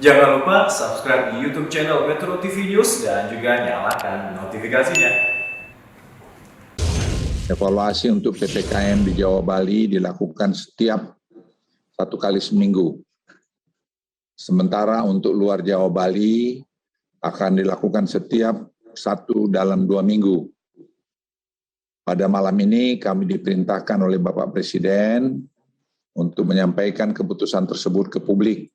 Jangan lupa subscribe di YouTube channel Metro TV News dan juga nyalakan notifikasinya. Evaluasi untuk PPKM di Jawa Bali dilakukan setiap 1 kali seminggu. Sementara untuk luar Jawa Bali akan dilakukan setiap 1 dalam 2 minggu. Pada malam ini kami diperintahkan oleh Bapak Presiden untuk menyampaikan keputusan tersebut ke publik.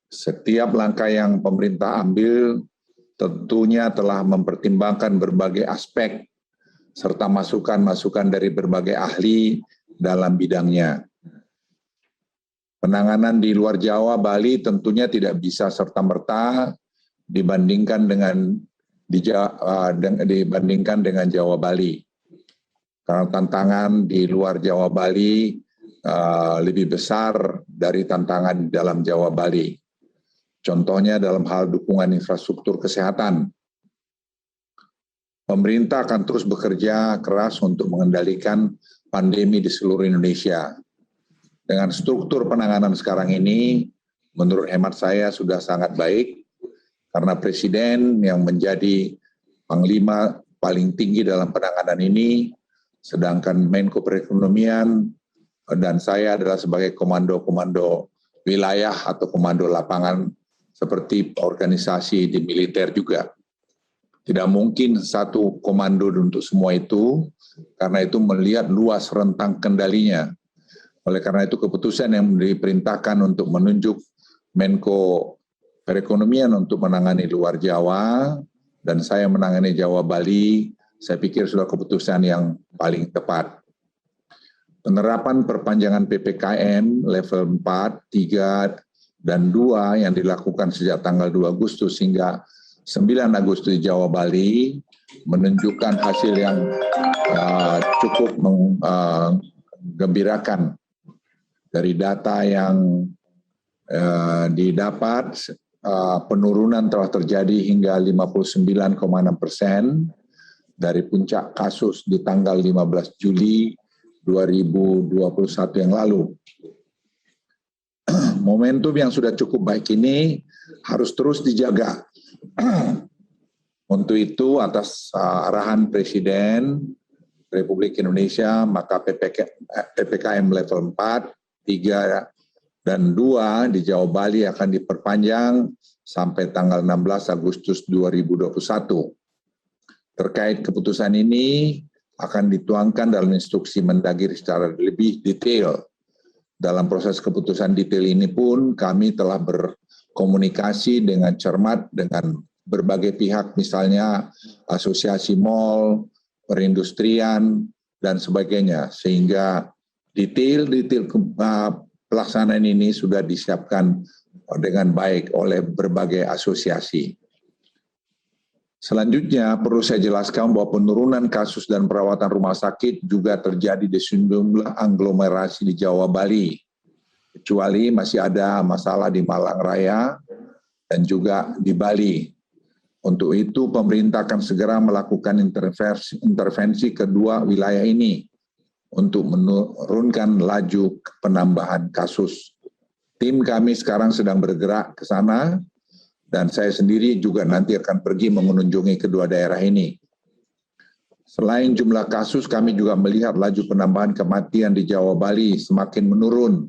Setiap langkah yang pemerintah ambil tentunya telah mempertimbangkan berbagai aspek serta masukan-masukan dari berbagai ahli dalam bidangnya. Penanganan di luar Jawa, Bali tentunya tidak bisa serta-merta dibandingkan dengan Jawa Bali. Karena tantangan di luar Jawa Bali lebih besar dari tantangan di dalam Jawa Bali. Contohnya dalam hal dukungan infrastruktur kesehatan. Pemerintah akan terus bekerja keras untuk mengendalikan pandemi di seluruh Indonesia. Dengan struktur penanganan sekarang ini, menurut hemat saya sudah sangat baik, karena Presiden yang menjadi Panglima paling tinggi dalam penanganan ini, sedangkan Menko Perekonomian dan saya adalah sebagai komando-komando wilayah atau komando lapangan seperti organisasi di militer juga. Tidak mungkin satu komando untuk semua itu, karena itu melihat luas rentang kendalinya. Oleh karena itu keputusan yang diperintahkan untuk menunjuk Menko Perekonomian untuk menangani luar Jawa, dan saya menangani Jawa Bali, saya pikir sudah keputusan yang paling tepat. Penerapan perpanjangan PPKM level 4, 3, dan 2 yang dilakukan sejak tanggal 2 Agustus hingga 9 Agustus di Jawa Bali menunjukkan hasil yang cukup menggembirakan. Dari data yang didapat, penurunan telah terjadi hingga 59,6% dari puncak kasus di tanggal 15 Juli 2021 yang lalu. Momentum yang sudah cukup baik ini harus terus dijaga. Untuk itu, atas arahan Presiden Republik Indonesia, maka PPKM level 4, 3, dan 2 di Jawa Bali akan diperpanjang sampai tanggal 16 Agustus 2021. Terkait keputusan ini akan dituangkan dalam instruksi Mendagri secara lebih detail. Dalam proses keputusan detail ini pun kami telah berkomunikasi dengan cermat dengan berbagai pihak, misalnya asosiasi mal, perindustrian, dan sebagainya, sehingga detail-detail pelaksanaan ini sudah disiapkan dengan baik oleh berbagai asosiasi. Selanjutnya perlu saya jelaskan bahwa penurunan kasus dan perawatan rumah sakit juga terjadi di sejumlah aglomerasi di Jawa Bali, kecuali masih ada masalah di Malang Raya dan juga di Bali. Untuk itu pemerintah akan segera melakukan intervensi kedua wilayah ini untuk menurunkan laju penambahan kasus. Tim kami sekarang sedang bergerak ke sana, dan saya sendiri juga nanti akan pergi mengunjungi kedua daerah ini. Selain jumlah kasus, kami juga melihat laju penambahan kematian di Jawa Bali semakin menurun,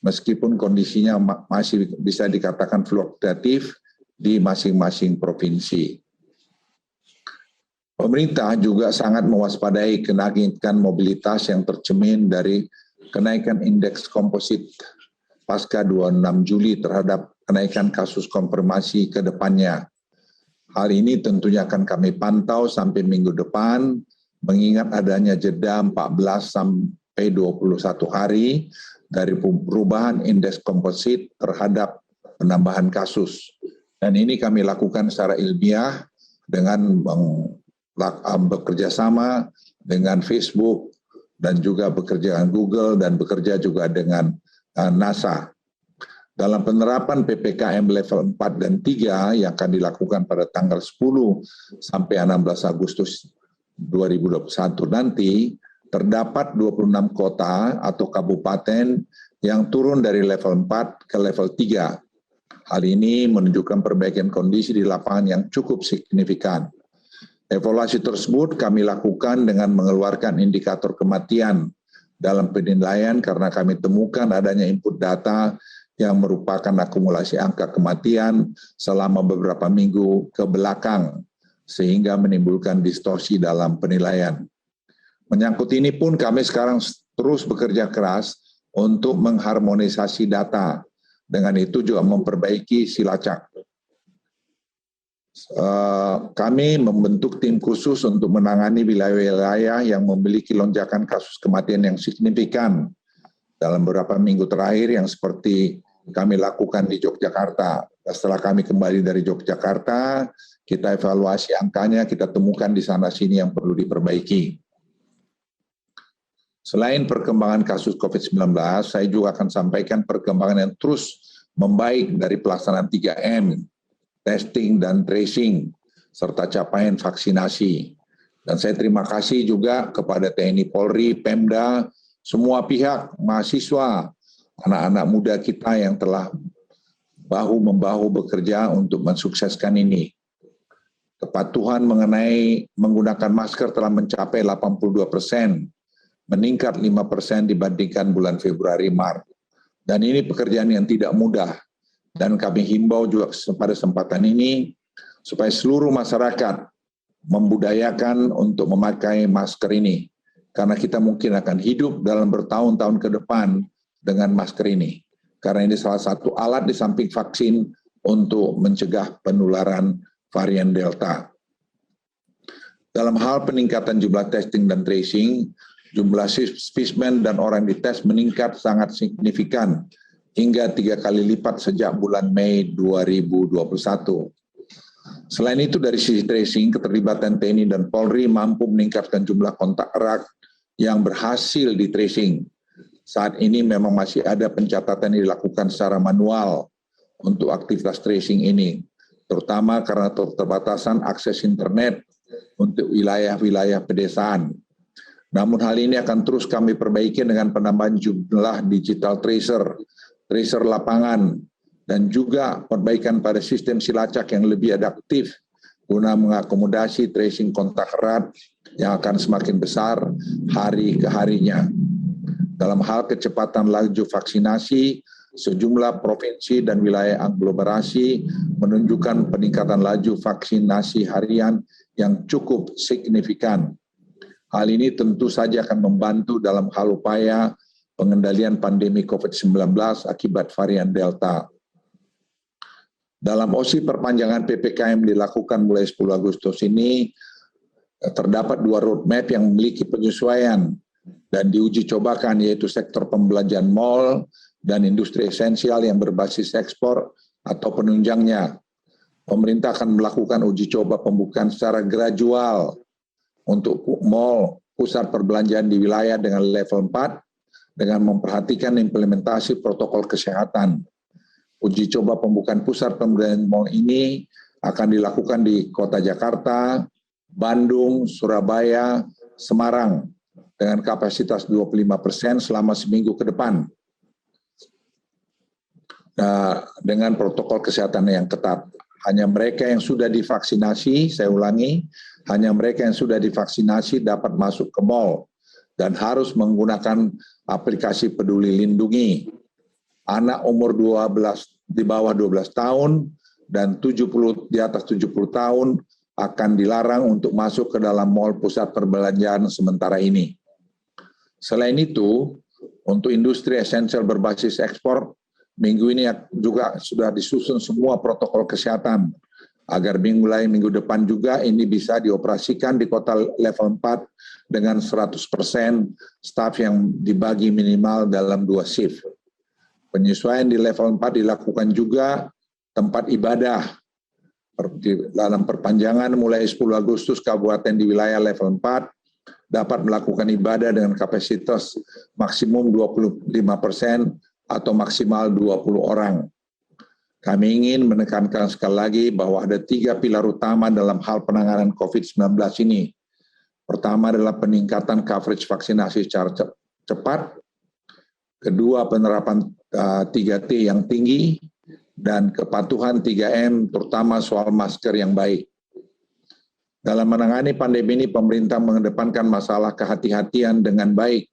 meskipun kondisinya masih bisa dikatakan fluktuatif di masing-masing provinsi. Pemerintah juga sangat mewaspadai kenaikan mobilitas yang tercermin dari kenaikan indeks komposit pasca 26 Juli terhadap kenaikan kasus konfirmasi ke depannya. Hal ini tentunya akan kami pantau sampai minggu depan, mengingat adanya jeda 14 sampai 21 hari dari perubahan indeks komposit terhadap penambahan kasus. Dan ini kami lakukan secara ilmiah dengan bekerja sama dengan Facebook dan juga bekerja dengan Google dan bekerja juga dengan NASA. Dalam penerapan PPKM level 4 dan 3 yang akan dilakukan pada tanggal 10 sampai 16 Agustus 2021 nanti, terdapat 26 kota atau kabupaten yang turun dari level 4 ke level 3. Hal ini menunjukkan perbaikan kondisi di lapangan yang cukup signifikan. Evaluasi tersebut kami lakukan dengan mengeluarkan indikator kematian dalam penilaian karena kami temukan adanya input data yang merupakan akumulasi angka kematian selama beberapa minggu ke belakang, sehingga menimbulkan distorsi dalam penilaian. Menyangkut ini pun kami sekarang terus bekerja keras untuk mengharmonisasi data. Dengan itu juga memperbaiki silacak. Kami membentuk tim khusus untuk menangani wilayah-wilayah yang memiliki lonjakan kasus kematian yang signifikan dalam beberapa minggu terakhir yang seperti kami lakukan di Yogyakarta. Setelah kami kembali dari Yogyakarta, kita evaluasi angkanya, kita temukan di sana-sini yang perlu diperbaiki. Selain perkembangan kasus COVID-19, saya juga akan sampaikan perkembangan yang terus membaik dari pelaksanaan 3M, testing dan tracing, serta capaian vaksinasi. Dan saya terima kasih juga kepada TNI Polri, Pemda, semua pihak, mahasiswa, anak-anak muda kita yang telah bahu-membahu bekerja untuk mensukseskan ini. Kepatuhan mengenai menggunakan masker telah mencapai 82%, meningkat 5% dibandingkan bulan Februari-Maret. Dan ini pekerjaan yang tidak mudah. Dan kami himbau juga pada kesempatan ini supaya seluruh masyarakat membudayakan untuk memakai masker ini. Karena kita mungkin akan hidup dalam bertahun-tahun ke depan dengan masker ini. Karena ini salah satu alat di samping vaksin untuk mencegah penularan varian Delta. Dalam hal peningkatan jumlah testing dan tracing, jumlah spesimen dan orang dites meningkat sangat signifikan hingga 3 kali lipat sejak bulan Mei 2021. Selain itu dari sisi tracing, keterlibatan TNI dan Polri mampu meningkatkan jumlah kontak erat yang berhasil di tracing. Saat ini memang masih ada pencatatan yang dilakukan secara manual untuk aktivitas tracing ini, terutama karena keterbatasan akses internet untuk wilayah-wilayah pedesaan. Namun hal ini akan terus kami perbaiki dengan penambahan jumlah digital tracer lapangan, dan juga perbaikan pada sistem silacak yang lebih adaptif guna mengakomodasi tracing kontak erat yang akan semakin besar hari ke harinya. Dalam hal kecepatan laju vaksinasi, sejumlah provinsi dan wilayah aglomerasi menunjukkan peningkatan laju vaksinasi harian yang cukup signifikan. Hal ini tentu saja akan membantu dalam hal upaya pengendalian pandemi COVID-19 akibat varian Delta. Dalam OSI perpanjangan PPKM dilakukan mulai 10 Agustus ini, terdapat 2 roadmap yang memiliki penyesuaian dan diuji cobakan, yaitu sektor pembelanjaan mal dan industri esensial yang berbasis ekspor atau penunjangnya. Pemerintah akan melakukan uji coba pembukaan secara gradual untuk mal, pusat perbelanjaan di wilayah dengan level 4 dengan memperhatikan implementasi protokol kesehatan. Uji coba pembukaan pusat perbelanjaan mal ini akan dilakukan di Kota Jakarta, Bandung, Surabaya, Semarang dengan kapasitas 25% selama seminggu ke depan. Nah, dengan protokol kesehatan yang ketat. Hanya mereka yang sudah divaksinasi, saya ulangi, hanya mereka yang sudah divaksinasi dapat masuk ke mal dan harus menggunakan aplikasi Peduli Lindungi. Anak umur 12 di bawah 12 tahun dan 70 di atas 70 tahun akan dilarang untuk masuk ke dalam mal pusat perbelanjaan sementara ini. Selain itu, untuk industri esensial berbasis ekspor, minggu ini juga sudah disusun semua protokol kesehatan agar mulai minggu depan juga ini bisa dioperasikan di kota level 4 dengan 100% staf yang dibagi minimal dalam 2 shift. Penyesuaian di level 4 dilakukan juga tempat ibadah. Dalam perpanjangan mulai 10 Agustus, kabupaten di wilayah level 4 dapat melakukan ibadah dengan kapasitas maksimum 25% atau maksimal 20 orang. Kami ingin menekankan sekali lagi bahwa ada 3 pilar utama dalam hal penanganan COVID-19 ini. Pertama adalah peningkatan coverage vaksinasi secara cepat. Kedua, penerapan 3T yang tinggi. dan kepatuhan 3M, terutama soal masker yang baik. Dalam menangani pandemi ini, pemerintah mengedepankan masalah kehati-hatian dengan baik.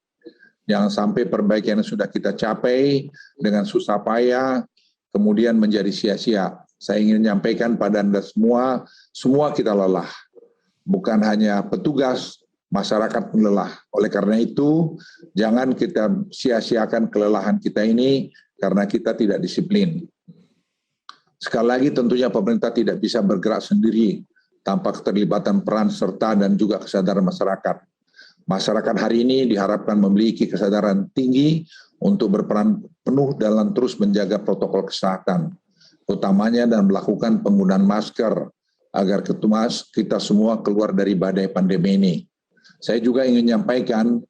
Jangan sampai perbaikan yang sudah kita capai dengan susah payah, kemudian menjadi sia-sia. Saya ingin menyampaikan pada Anda semua kita lelah. Bukan hanya petugas, masyarakat pun lelah. Oleh karena itu, jangan kita sia-siakan kelelahan kita ini karena kita tidak disiplin. Sekali lagi tentunya pemerintah tidak bisa bergerak sendiri tanpa keterlibatan peran serta dan juga kesadaran masyarakat. Masyarakat hari ini diharapkan memiliki kesadaran tinggi untuk berperan penuh dalam terus menjaga protokol kesehatan, utamanya dan melakukan penggunaan masker agar kita semua keluar dari badai pandemi ini. Saya juga ingin menyampaikan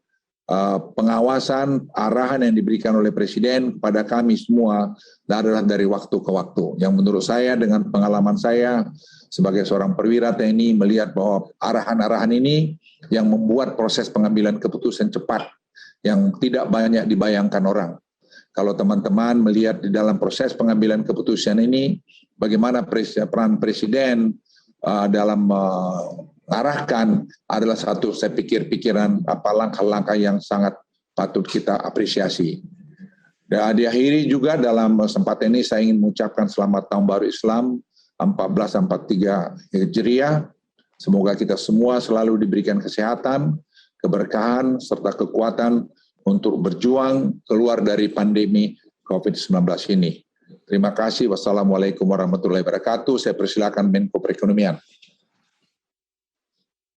pengawasan arahan yang diberikan oleh Presiden kepada kami semua adalah dari waktu ke waktu. Yang menurut saya dengan pengalaman saya sebagai seorang perwira TNI melihat bahwa arahan-arahan ini yang membuat proses pengambilan keputusan cepat yang tidak banyak dibayangkan orang. Kalau teman-teman melihat di dalam proses pengambilan keputusan ini, bagaimana peran Presiden dalam mengarahkan adalah satu saya pikir-pikiran langkah-langkah yang sangat patut kita apresiasi. Dan diakhiri juga dalam kesempatan ini saya ingin mengucapkan selamat tahun baru Islam 1443 Hijriah. Semoga kita semua selalu diberikan kesehatan, keberkahan, serta kekuatan untuk berjuang keluar dari pandemi COVID-19 ini. Terima kasih. Wassalamualaikum warahmatullahi wabarakatuh. Saya persilakan Menko Perekonomian.